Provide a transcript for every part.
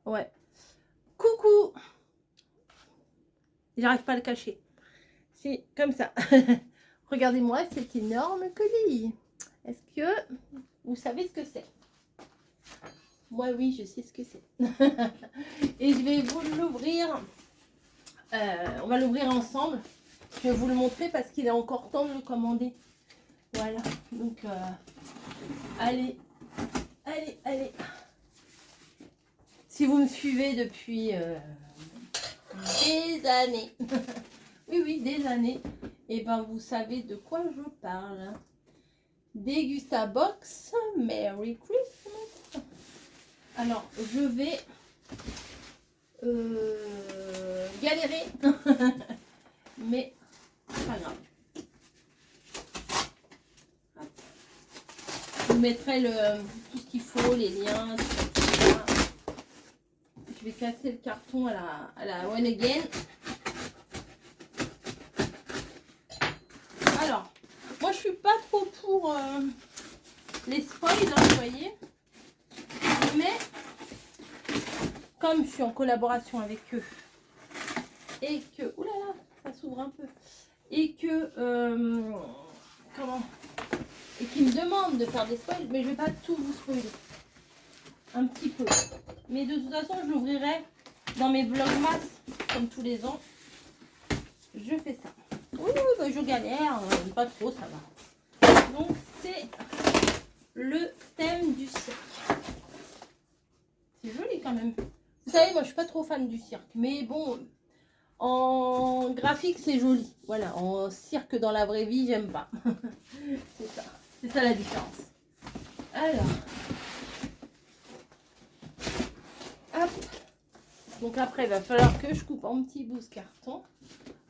Ouais. Coucou. J'arrive pas à le cacher. C'est comme ça. Regardez-moi cet énorme colis. Est-ce que vous savez ce que c'est? Moi, oui, je sais ce que c'est. Et je vais vous l'ouvrir. On va l'ouvrir ensemble. Je vais vous le montrer parce qu'il est encore temps de le commander. Voilà. Donc, allez. Si vous me suivez depuis des années, oui, des années, et ben vous savez de quoi je parle. Degustabox, Merry Christmas. Alors, je vais galérer, mais pas grave. Je vous mettrai tout ce qu'il faut, les liens, tout ça. Je vais casser le carton à la One Again. Alors, moi je suis pas trop pour les spoils, hein, vous voyez. Mais comme je suis en collaboration avec eux et que, oulala, ça s'ouvre un peu, et que et qu'ils me demandent de faire des spoils, mais je vais pas tout vous spoiler, un petit peu. Mais de toute façon, je l'ouvrirai dans mes vlogmas comme tous les ans. Je fais ça. Oui, bah, je galère, pas trop, ça va. Donc c'est le thème du cirque. C'est joli quand même. Vous savez, moi je suis pas trop fan du cirque, mais bon, en graphique c'est joli. Voilà, en cirque dans la vraie vie, j'aime pas. C'est ça la différence. Alors, hop. Donc après, il va falloir que je coupe en petits bouts ce carton.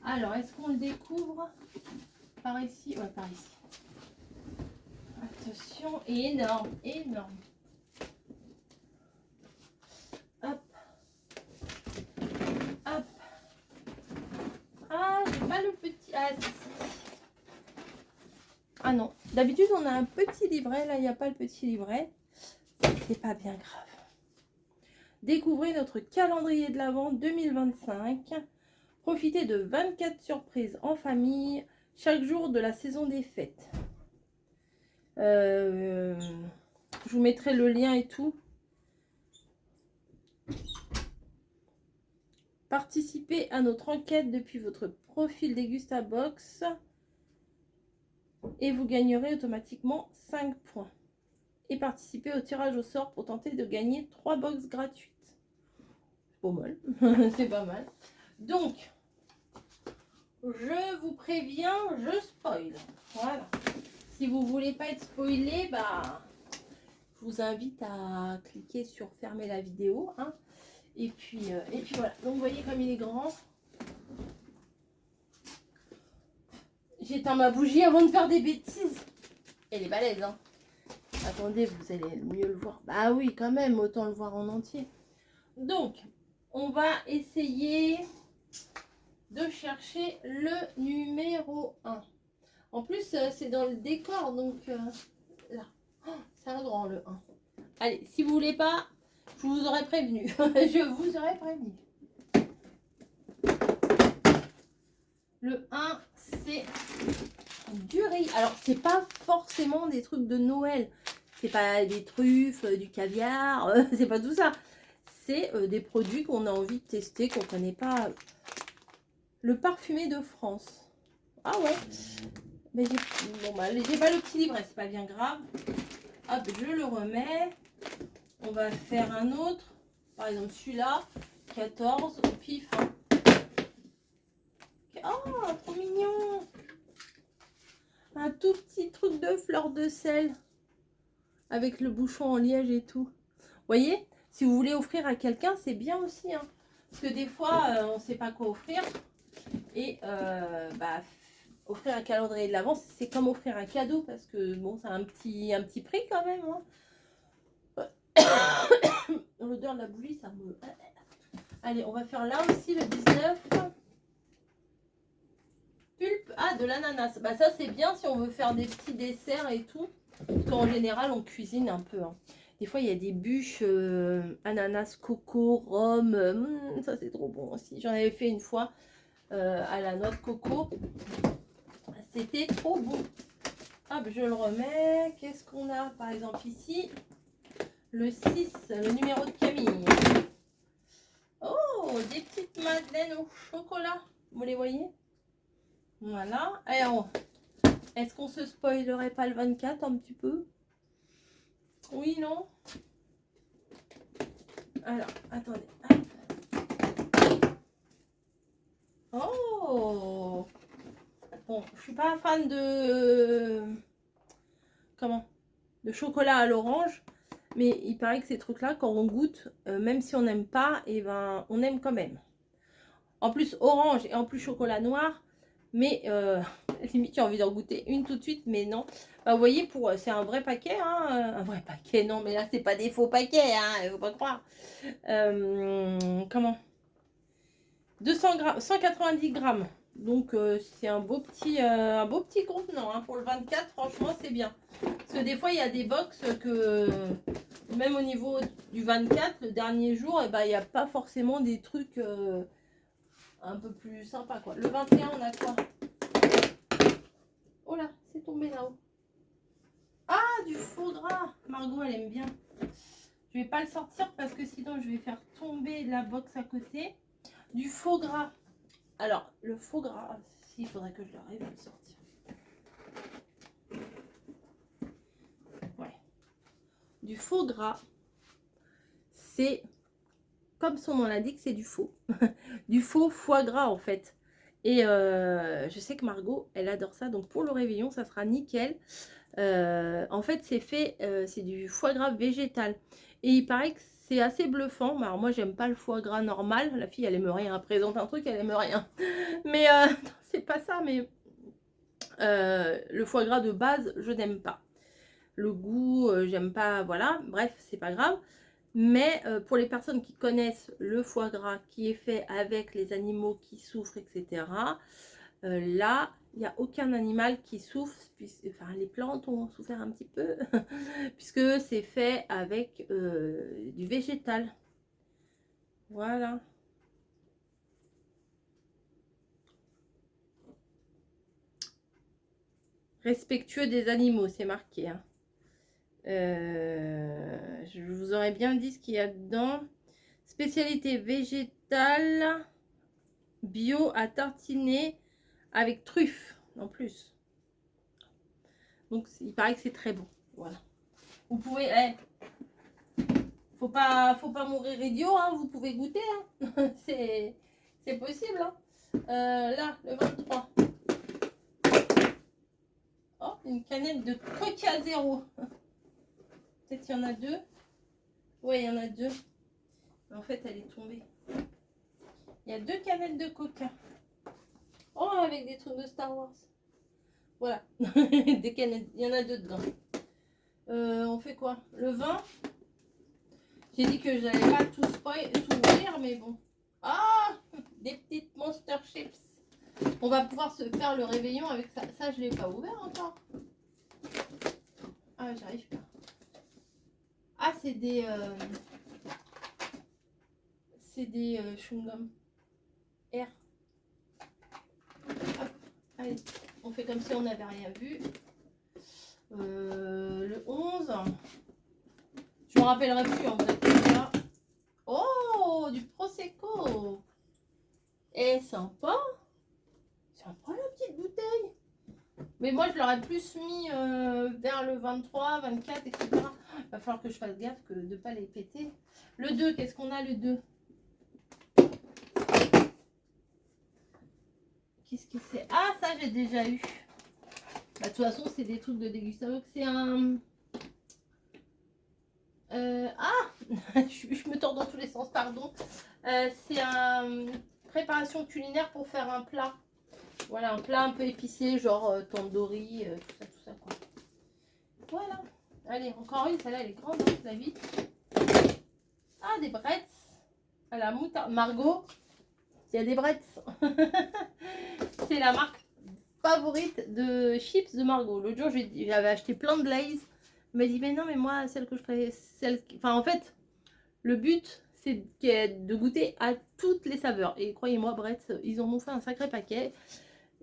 Alors, est-ce qu'on le découvre par ici? Ouais, par ici. Attention, énorme, énorme. Hop. Hop. Ah, j'ai pas le petit. Ah, si. Ah non, d'habitude on a un petit livret, là il n'y a pas le petit livret. C'est pas bien grave. Découvrez notre calendrier de l'Avent 2025. Profitez de 24 surprises en famille chaque jour de la saison des fêtes. Je vous mettrai le lien et tout. Participez à notre enquête depuis votre profil Degustabox et vous gagnerez automatiquement 5 points. Et participez au tirage au sort pour tenter de gagner 3 box gratuites. Pas mal, c'est pas mal. Donc, je vous préviens, je spoil. Voilà. Si vous voulez pas être spoilé, bah, je vous invite à cliquer sur fermer la vidéo. Hein. Et puis voilà. Donc, vous voyez comme il est grand. J'éteins ma bougie avant de faire des bêtises. Elle est balèze, hein. Attendez, vous allez mieux le voir. Bah oui, quand même, autant le voir en entier. Donc, on va essayer de chercher le numéro 1. En plus, c'est dans le décor, donc là. Oh, c'est un grand le 1. Allez, si vous voulez pas, je vous aurais prévenu. Je vous aurais prévenu. Le 1, c'est du riz. Alors, c'est pas forcément des trucs de Noël. C'est pas des truffes, du caviar, c'est pas tout ça. C'est des produits qu'on a envie de tester, qu'on connaît pas. Le parfumé de France. Ah ouais. Mais bon, bah, j'ai pas le petit livret, c'est pas bien grave. Hop, je le remets. On va faire un autre. Par exemple, celui-là, 14 au pif. Oh, trop mignon. Un tout petit truc de fleur de sel. Avec le bouchon en liège et tout. Vous voyez, si vous voulez offrir à quelqu'un, c'est bien aussi. Hein. Parce que des fois, on ne sait pas quoi offrir. Et bah, offrir un calendrier de l'Avent, c'est comme offrir un cadeau. Parce que bon, c'est un petit prix quand même. Hein. L'odeur de la bougie, ça me... Allez, on va faire là aussi le 19. Pulpe, ah, de l'ananas. Bah ça, c'est bien si on veut faire des petits desserts et tout. Parce qu'en général, on cuisine un peu. Hein. Des fois, il y a des bûches ananas, coco, rhum. Ça, c'est trop bon aussi. J'en avais fait une fois à la noix de coco. C'était trop bon. Hop, je le remets. Qu'est-ce qu'on a par exemple ici? Le 6, le numéro de Camille. Oh, des petites madeleines au chocolat. Vous les voyez? Voilà. Alors, est-ce qu'on se spoilerait pas le 24 un petit peu? Oui, non? Alors, attendez. Oh! Bon, je suis pas fan de... Comment? De chocolat à l'orange. Mais il paraît que ces trucs-là, quand on goûte, même si on n'aime pas, et ben, on aime quand même. En plus, orange et en plus chocolat noir. Mais limite, j'ai envie d'en goûter une tout de suite, mais non. Bah, vous voyez, c'est un vrai paquet. Hein, un vrai paquet, non, mais là, c'est pas des faux paquets. Hein, faut pas croire. Comment? 200 grammes, 190 grammes. Donc, c'est un beau petit contenant. Hein, pour le 24, franchement, c'est bien. Parce que des fois, il y a des box que, même au niveau du 24, le dernier jour, eh ben, il n'y a pas forcément des trucs un peu plus sympas, quoi. Le 21, on a quoi? Oh là, c'est tombé là-haut. Ah, du faux gras. Margot, elle aime bien. Je vais pas le sortir parce que sinon, je vais faire tomber la box à côté. Du faux gras. Alors, le faux gras, il faudrait que je l'arrive à le sortir. Ouais. Du faux gras, c'est, comme son nom l'indique, c'est du faux. Du faux foie gras, en fait. Et je sais que Margot, elle adore ça. Donc, pour le réveillon, ça sera nickel. En fait, c'est fait, c'est du foie gras végétal. Et il paraît que c'est assez bluffant. Alors, moi, j'aime pas le foie gras normal. La fille, elle aime rien. Elle présente un truc, elle aime rien. Mais c'est pas ça, mais le foie gras de base, je n'aime pas. Le goût, j'aime pas, voilà. Bref, c'est pas grave. Mais pour les personnes qui connaissent le foie gras qui est fait avec les animaux qui souffrent, etc., là, il n'y a aucun animal qui souffre, enfin les plantes ont souffert un petit peu, puisque c'est fait avec du végétal. Voilà. Respectueux des animaux, c'est marqué. Hein. Je vous aurais bien dit ce qu'il y a dedans. Spécialité végétale, bio à tartiner avec truffe en plus. Donc il paraît que c'est très bon. Voilà. Vous pouvez, faut pas mourir idiot, hein, vous pouvez goûter. Hein. c'est possible. Hein. Là, le 23. Oh, une canette de Coca Zéro. Peut-être qu'il y en a deux. Oui, il y en a deux. Mais en fait, elle est tombée. Il y a deux canettes de Coca. Oh, avec des trucs de Star Wars. Voilà. Des canettes. Il y en a deux dedans. On fait quoi? Le 20. J'ai dit que je n'allais pas tout ouvrir, mais bon. Ah, des petites Monster Chips. On va pouvoir se faire le réveillon avec ça. Ça, je ne l'ai pas ouvert encore. Ah, j'arrive pas. Ah, c'est des chewing-gum R. Hop, allez, on fait comme si on n'avait rien vu. Le 11. Je me rappellerai plus en vrai. Oh, du Prosecco. Et sympa. Sympa la petite bouteille. Mais moi, je l'aurais plus mis vers le 23, 24, etc. Il va falloir que je fasse gaffe de ne pas les péter. Le 2, qu'est-ce qu'on a le 2? Qu'est-ce que c'est? Ah, ça, j'ai déjà eu. Bah, de toute façon, c'est des trucs de dégustation. C'est un... je me tords dans tous les sens, pardon. C'est une préparation culinaire pour faire un plat. Voilà, un plat un peu épicé, genre tandoori, tout ça, quoi. Voilà. Allez, encore une, celle-là, elle est grande, hein, la vite. Ah, des brettes à la moutarde. Margot, il y a des brettes. C'est la marque favorite de chips de Margot. L'autre jour, j'avais acheté plein de Lay's Elle m'a dit, mais non, mais moi, celle que je préfère, enfin, en fait, le but, c'est de goûter à toutes les saveurs. Et croyez-moi, Brett, ils en ont fait un sacré paquet.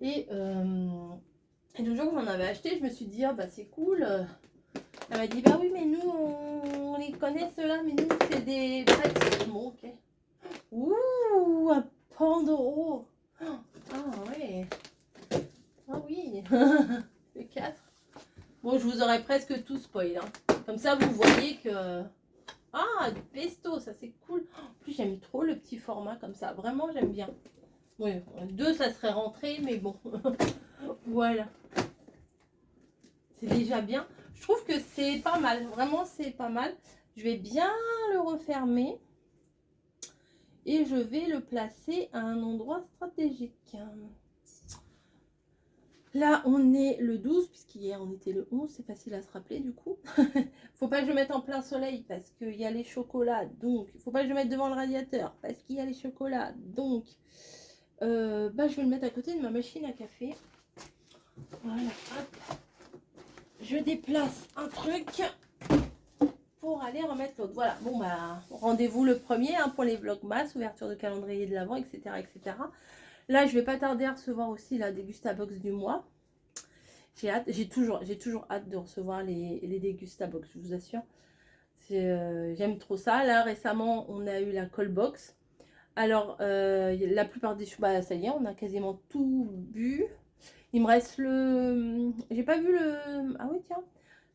Et le jour que j'en avais acheté, je me suis dit, ah bah c'est cool. Elle m'a dit, bah oui, mais nous, on les connaît ceux-là, mais nous, c'est des Brett. Bon, ok. Ouh, un Pandoro. Ah ouais. Ah oui. Les 4. Bon, je vous aurais presque tout spoil. Hein. Comme ça, vous voyez que... Ah, du pesto, ça c'est cool. En plus, j'aime trop le petit format comme ça. Vraiment, j'aime bien. Oui, 2, ça serait rentré, mais bon. Voilà. C'est déjà bien. Je trouve que c'est pas mal. Vraiment, c'est pas mal. Je vais bien le refermer. Et je vais le placer à un endroit stratégique. Là, on est le 12, puisqu'hier, on était le 11. C'est facile à se rappeler, du coup. Faut pas que je mette en plein soleil, parce qu'il y a les chocolats. Donc, faut pas que je mette devant le radiateur, parce qu'il y a les chocolats. Donc, je vais le mettre à côté de ma machine à café. Voilà, hop. Je déplace un truc pour aller remettre l'autre. Voilà, bon bah, rendez-vous le premier hein, pour les vlogmas, ouverture de calendrier de l'Avent, etc., etc. Là, je vais pas tarder à recevoir aussi la Dégustabox du mois. J'ai hâte, j'ai toujours hâte de recevoir les Dégustabox, je vous assure. J'aime trop ça. Là, récemment, on a eu la Callbox. Alors, la plupart des choses, bah, ça y est, on a quasiment tout bu. Il me reste le... J'ai pas vu le... Ah oui, tiens.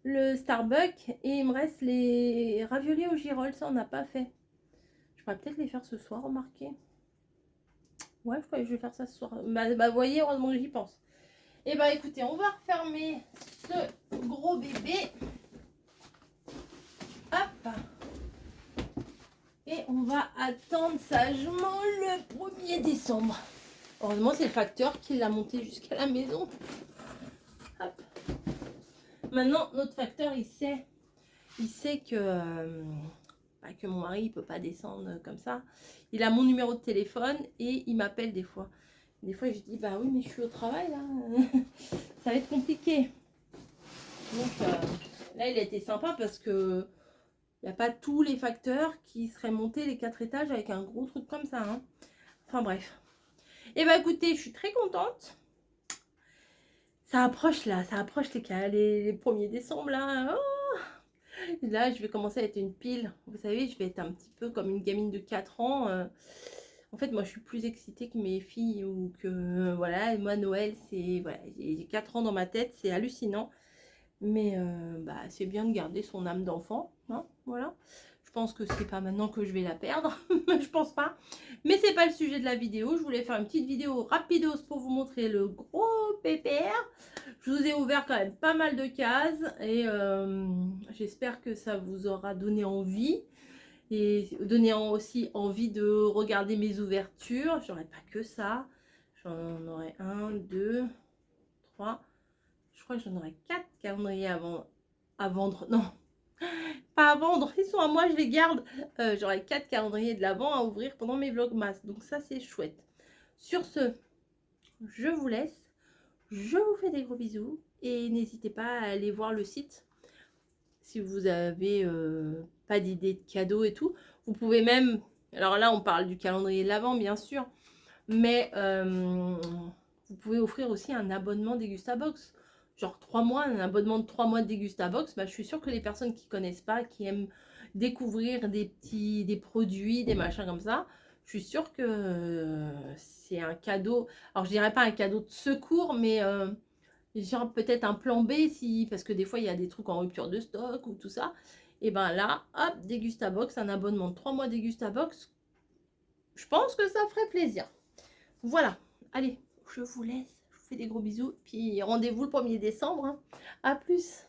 Le Starbucks. Et il me reste les raviolis au girolles. Ça, on n'a pas fait. Je pourrais peut-être les faire ce soir, remarquez. Ouais, je crois que je vais faire ça ce soir. Bah, vous voyez, heureusement que j'y pense. Et bah, écoutez, on va refermer ce gros bébé. Hop. Et on va attendre sagement le 1er décembre. Heureusement, c'est le facteur qui l'a monté jusqu'à la maison. Hop. Maintenant, notre facteur, il sait que mon mari ne peut pas descendre comme ça. Il a mon numéro de téléphone et il m'appelle des fois. Des fois, je dis, bah oui, mais je suis au travail, là. Ça va être compliqué. Donc, là, il a été sympa parce que il n'y a pas tous les facteurs qui seraient montés les 4 étages avec un gros truc comme ça. Hein. Enfin, bref. Et bah, écoutez, je suis très contente. Ça approche, là. Ça approche les 1er décembre, là. Oh, là, je vais commencer à être une pile. Vous savez, je vais être un petit peu comme une gamine de 4 ans. En fait, moi, je suis plus excitée que mes filles ou que... voilà, moi, Noël, c'est... Voilà, j'ai 4 ans dans ma tête, c'est hallucinant. Mais c'est bien de garder son âme d'enfant. Hein, voilà. Je pense que c'est pas maintenant que je vais la perdre. Je pense pas. Mais c'est pas le sujet de la vidéo. Je voulais faire une petite vidéo rapidos pour vous montrer le gros pépère. Je vous ai ouvert quand même pas mal de cases. Et j'espère que ça vous aura donné envie. Et donné aussi envie de regarder mes ouvertures. J'aurais pas que ça. J'en aurais 1, 2, 3. Je crois que j'en aurais 4 calendriers à vendre. Non, pas à vendre. Ils sont à moi, je les garde. J'aurai 4 calendriers de l'Avent à ouvrir pendant mes vlogmas. Donc ça, c'est chouette. Sur ce, je vous laisse. Je vous fais des gros bisous. Et n'hésitez pas à aller voir le site. Si vous avez pas d'idée de cadeaux et tout. Vous pouvez même... Alors là, on parle du calendrier de l'Avent, bien sûr. Mais vous pouvez offrir aussi un abonnement Dégustabox. Genre 3 mois, un abonnement de 3 mois de Dégustabox. Bah, je suis sûre que les personnes qui ne connaissent pas, qui aiment découvrir des produits, des machins comme ça, je suis sûre que c'est un cadeau. Alors, je dirais pas un cadeau de secours, mais genre peut-être un plan B, parce que des fois, il y a des trucs en rupture de stock ou tout ça. Et ben là, hop, Dégustabox, un abonnement de 3 mois Dégustabox. Je pense que ça ferait plaisir. Voilà, allez, je vous laisse, je vous fais des gros bisous, puis rendez-vous le 1er décembre, hein. À plus.